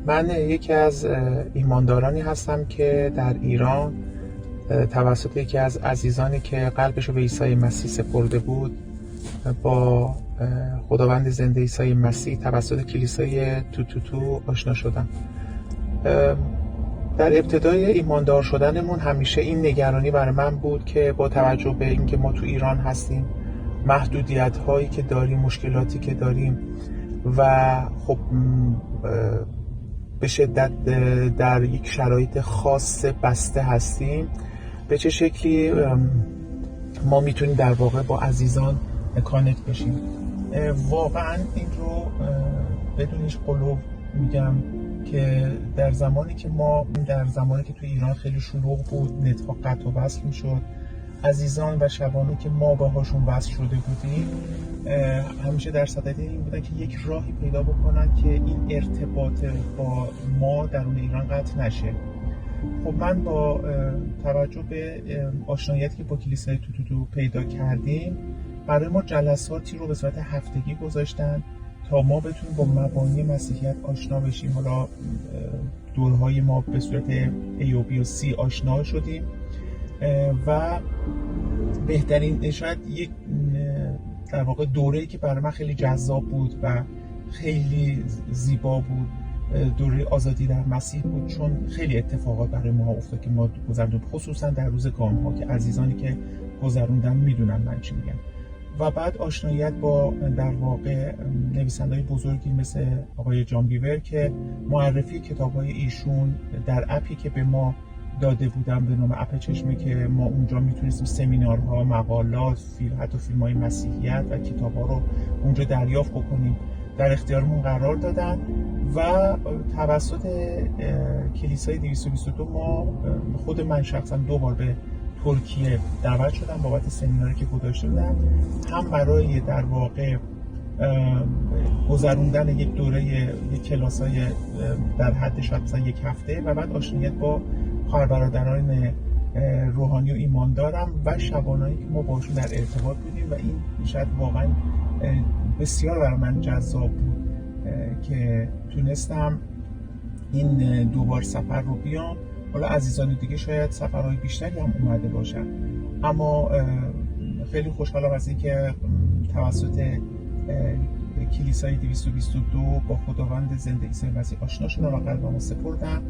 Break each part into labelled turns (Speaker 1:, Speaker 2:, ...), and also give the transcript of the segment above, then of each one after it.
Speaker 1: من یکی از ایماندارانی هستم که در ایران توسط یکی از عزیزانی که قلبشو به عیسی مسیح سپرده بود با خداوند زنده عیسی مسیح توسط کلیسای توتوتو آشنا شدم. در ابتدای ایماندار شدنمون همیشه این نگرانی برای من بود که با توجه به اینکه ما تو ایران هستیم، محدودیت هایی که داریم، مشکلاتی که داریم و خب به شدت در یک شرایط خاص بسته هستیم، به چه شکلی ما میتونیم در واقع با عزیزان کانکت بشیم. واقعا این رو بدون هیچ غلو میگم که در زمانی که تو ایران خیلی شلوغ بود، نت ها قطع و وصل میشد، عزیزان و شبانی که ما باهاشون وصل شده بودیم همیشه در صدد این بودن که یک راهی پیدا بکنن که این ارتباط با ما درون ایران قطع نشه. خب من با توجه به آشناییتی که با کلیسای توتوتو پیدا کردیم، برای ما جلساتی رو به صورت هفتگی گذاشتن تا ما بتونیم با مبانی مسیحیت آشنا بشیم. حالا دورهای ما به صورت A و B و C آشنا شدیم و بهترین شاید یک در واقع دوره‌ای که برای من خیلی جذاب بود و خیلی زیبا بود، دوره آزادی در مسیح بود، چون خیلی اتفاقات برای ما افتاد که ما گذروندیم، خصوصا در روز گام‌ها که عزیزانی که گذروندن میدونن من چی میگم. و بعد آشناییت با در واقع نویسنده‌های بزرگی مثل آقای جان بیور که معرفی کتاب‌های ایشون در اپی که به ما داده بودن به نام اپ چشمه که ما اونجا میتونستیم سمینارها، مقالات، حتی فیلم‌های مسیحیت و کتاب‌ها رو اونجا دریافت بکنیم، در اختیارمون قرار دادن. و توسط کلیسای 222 ما، خود من شخصا 2 بار به ترکیه دعوت شدم بابت سمیناری که گذاشته بودم، هم برای در واقع گذروندن یک دوره یک کلاسای در حد شاید مثلا یک هفته و بعد آشناییت با خواهر برادران روحانی و ایماندارم و شبانایی که ما باشون در ارتباط بودیم و این شاید واقعا بسیار برای من جذاب بود که تونستم این 2 بار سفر رو بیام. حالا عزیزان دیگه شاید سفرهای بیشتری هم اومده باشن، اما خیلی خوشحالم از اینکه توسط کلیسای 222 با خداوند زنده عیسی مسیح آشنا شدم و قلبمو سپردم.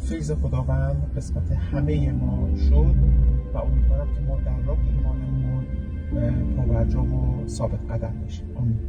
Speaker 1: فیض خداوند قسمت همه ما شد و امیدوارم که ما در راه ایمانمون پابرجا و ثابت قدم بشیم. آمین.